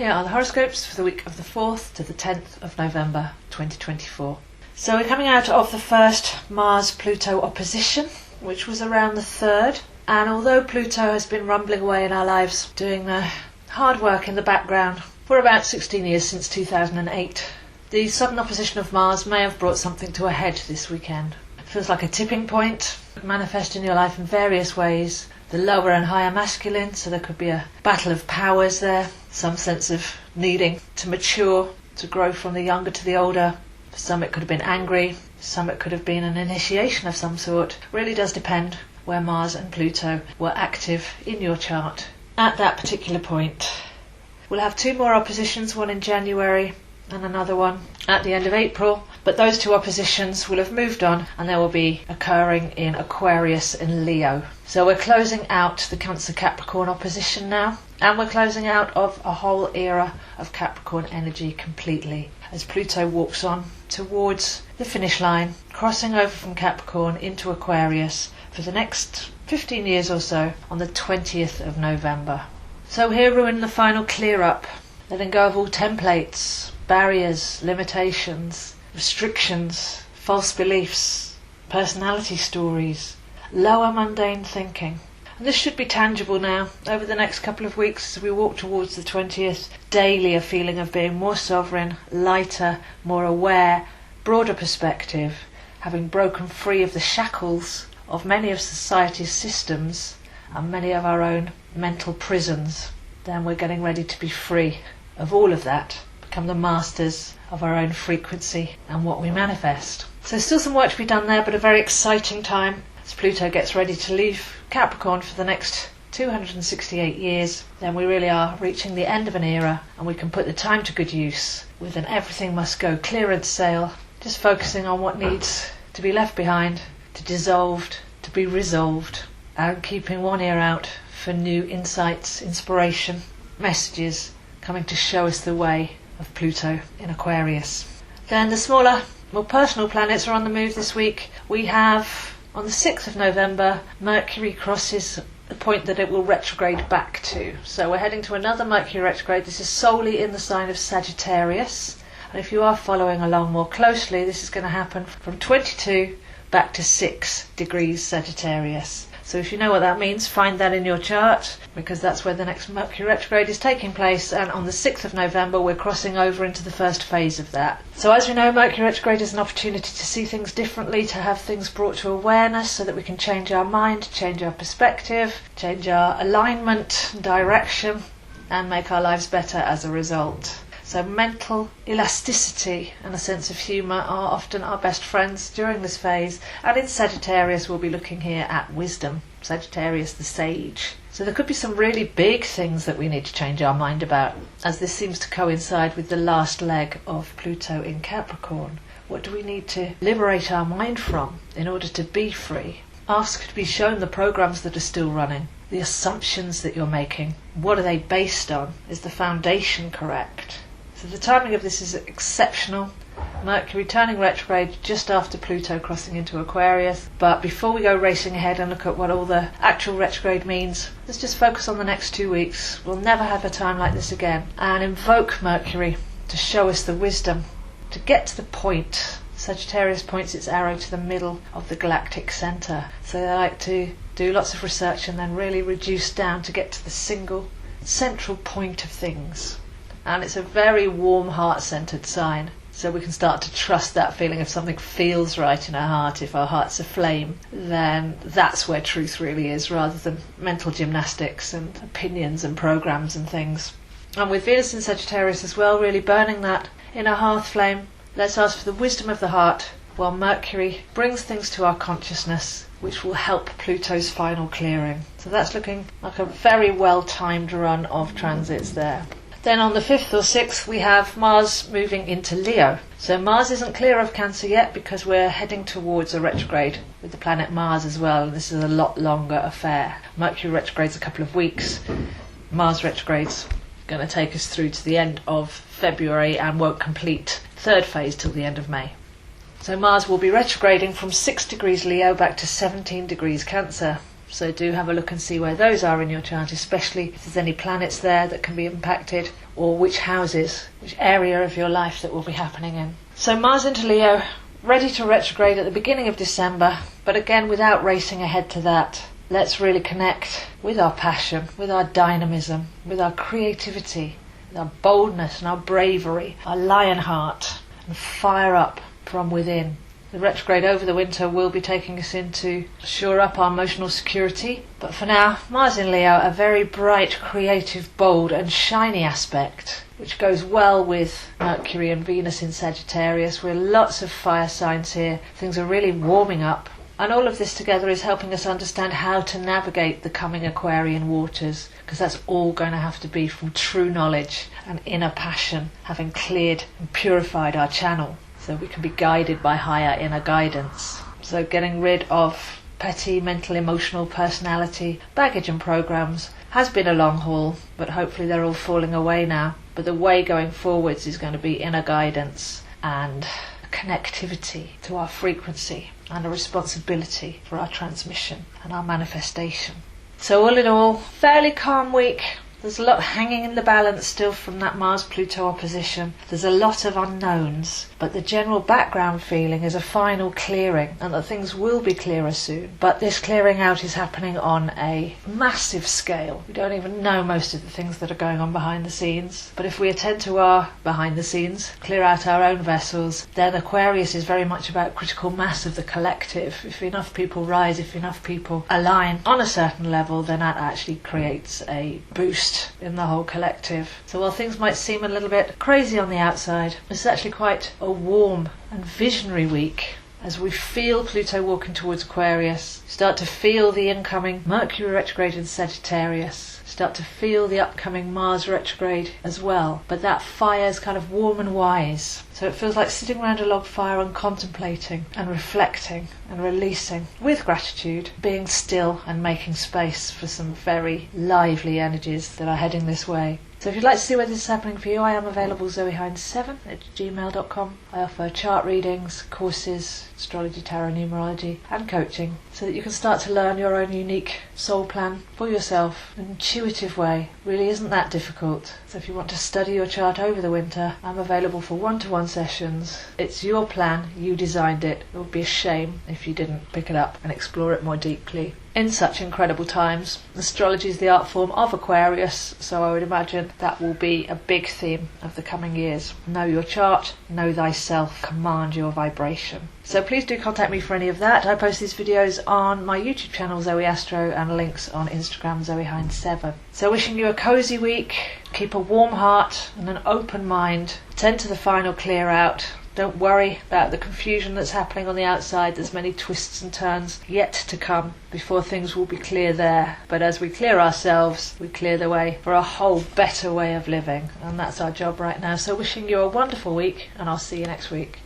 Here are the horoscopes for the week of the 4th to the 10th of November 2024. So we're coming out of the first Mars-Pluto opposition, which was around the 3rd. And although Pluto has been rumbling away in our lives, doing the hard work in the background for about 16 years since 2008, the sudden opposition of Mars may have brought something to a head this weekend. It feels like a tipping point, manifest in your life in various ways. The lower and higher masculine, so there could be a battle of powers there, some sense of needing to mature, to grow from the younger to the older. For some it could have been angry, some it could have been an initiation of some sort. Really does depend where Mars and Pluto were active in your chart at that particular point. We'll have 2 more oppositions, one in January and another one at the end of April, but those 2 oppositions will have moved on and they will be occurring in Aquarius and Leo. So we're closing out the Cancer-Capricorn opposition now, and we're closing out of a whole era of Capricorn energy completely as Pluto walks on towards the finish line, crossing over from Capricorn into Aquarius for the next 15 years or so on the 20th of November. So here we're in the final clear up, letting go of all templates, barriers, limitations, restrictions, false beliefs, personality stories, lower mundane thinking. And this should be tangible now over the next couple of weeks as we walk towards the 20th. Daily a feeling of being more sovereign, lighter, more aware, broader perspective, having broken free of the shackles of many of society's systems and many of our own mental prisons. Then we're getting ready to be free of all of that, become the masters of our own frequency and what we manifest. So still some work to be done there, but a very exciting time as Pluto gets ready to leave Capricorn for the next 268 years. Then we really are reaching the end of an era and we can put the time to good use with an everything must go clearance sale, just focusing on what needs to be left behind, to dissolved, to be resolved, and keeping one ear out for new insights, inspiration, messages coming to show us the way of Pluto in Aquarius. Then the smaller, more personal planets are on the move this week. We have, on the 6th of November, Mercury crosses the point that it will retrograde back to. So we're heading to another Mercury retrograde. This is solely in the sign of Sagittarius. And if you are following along more closely, this is going to happen from 22 back to 6 degrees Sagittarius. So if you know what that means, find that in your chart, because that's where the next Mercury retrograde is taking place, and on the 6th of November we're crossing over into the first phase of that. So as we know, Mercury retrograde is an opportunity to see things differently, to have things brought to awareness so that we can change our mind, change our perspective, change our alignment, direction, and make our lives better as a result. So mental elasticity and a sense of humour are often our best friends during this phase. And in Sagittarius we'll be looking here at wisdom. Sagittarius the sage. So there could be some really big things that we need to change our mind about, as this seems to coincide with the last leg of Pluto in Capricorn. What do we need to liberate our mind from in order to be free? Ask to be shown the programs that are still running, the assumptions that you're making. What are they based on? Is the foundation correct? So the timing of this is exceptional. Mercury turning retrograde just after Pluto crossing into Aquarius. But before we go racing ahead and look at what all the actual retrograde means, let's just focus on the next 2 weeks. We'll never have a time like this again. And invoke Mercury to show us the wisdom, to get to the point. Sagittarius points its arrow to the middle of the galactic centre. So they like to do lots of research and then really reduce down to get to the single central point of things. And it's a very warm, heart-centred sign. So we can start to trust that feeling if something feels right in our heart, if our heart's aflame, then that's where truth really is, rather than mental gymnastics and opinions and programs and things. And with Venus in Sagittarius as well, really burning that inner hearth flame, let's ask for the wisdom of the heart, while Mercury brings things to our consciousness, which will help Pluto's final clearing. So that's looking like a very well-timed run of transits there. Then on the 5th or 6th we have Mars moving into Leo. So Mars isn't clear of Cancer yet because we're heading towards a retrograde with the planet Mars as well, and this is a lot longer affair. Mercury retrograde's a couple of weeks. Mars retrograde's going to take us through to the end of February and won't complete third phase till the end of May. So Mars will be retrograding from 6 degrees Leo back to 17 degrees Cancer. So do have a look and see where those are in your chart, especially if there's any planets there that can be impacted, or which houses, which area of your life that will be happening in. So Mars into Leo, ready to retrograde at the beginning of December, but again, without racing ahead to that, let's really connect with our passion, with our dynamism, with our creativity, with our boldness and our bravery, our lion heart, and fire up from within. The retrograde over the winter will be taking us in to shore up our emotional security, but for now, Mars in Leo, a very bright, creative, bold and shiny aspect, which goes well with Mercury and Venus in Sagittarius. We're lots of fire signs here. Things are really warming up. And all of this together is helping us understand how to navigate the coming Aquarian waters, because that's all going to have to be from true knowledge and inner passion, having cleared and purified our channel, so we can be guided by higher inner guidance. So getting rid of petty mental, emotional, personality, baggage and programs has been a long haul, but hopefully they're all falling away now. But the way going forwards is going to be inner guidance and connectivity to our frequency and a responsibility for our transmission and our manifestation. So all in all, fairly calm week. There's a lot hanging in the balance still from that Mars-Pluto opposition. There's a lot of unknowns, but the general background feeling is a final clearing, and that things will be clearer soon. But this clearing out is happening on a massive scale. We don't even know most of the things that are going on behind the scenes. But if we attend to our behind the scenes, clear out our own vessels, then Aquarius is very much about critical mass of the collective. If enough people rise, if enough people align on a certain level, then that actually creates a boost in the whole collective. So while things might seem a little bit crazy on the outside, it's actually quite a warm and visionary week as we feel Pluto walking towards Aquarius, start to feel the incoming Mercury retrograde in Sagittarius, start to feel the upcoming Mars retrograde as well. But that fire's kind of warm and wise. So it feels like sitting around a log fire and contemplating and reflecting and releasing with gratitude, being still and making space for some very lively energies that are heading this way. So if you'd like to see where this is happening for you, I am available zoehind7@gmail.com. I offer chart readings, courses, astrology, tarot, numerology and coaching, so that you can start to learn your own unique soul plan for yourself in an intuitive way. Really isn't that difficult. So if you want to study your chart over the winter, I'm available for one-to-one sessions. It's your plan, you designed it. It would be a shame if you didn't pick it up and explore it more deeply. In such incredible times, astrology is the art form of Aquarius, so I would imagine that will be a big theme of the coming years. Know your chart, know thyself, command your vibration. So please do contact me for any of that. I post these videos on my YouTube channel, Zoe Astro, and links on Instagram, zoehind7. So wishing you a cosy week, keep a warm heart and an open mind. Attend to the final clear out. Don't worry about the confusion that's happening on the outside. There's many twists and turns yet to come before things will be clear there. But as we clear ourselves, we clear the way for a whole better way of living. And that's our job right now. So wishing you a wonderful week, and I'll see you next week.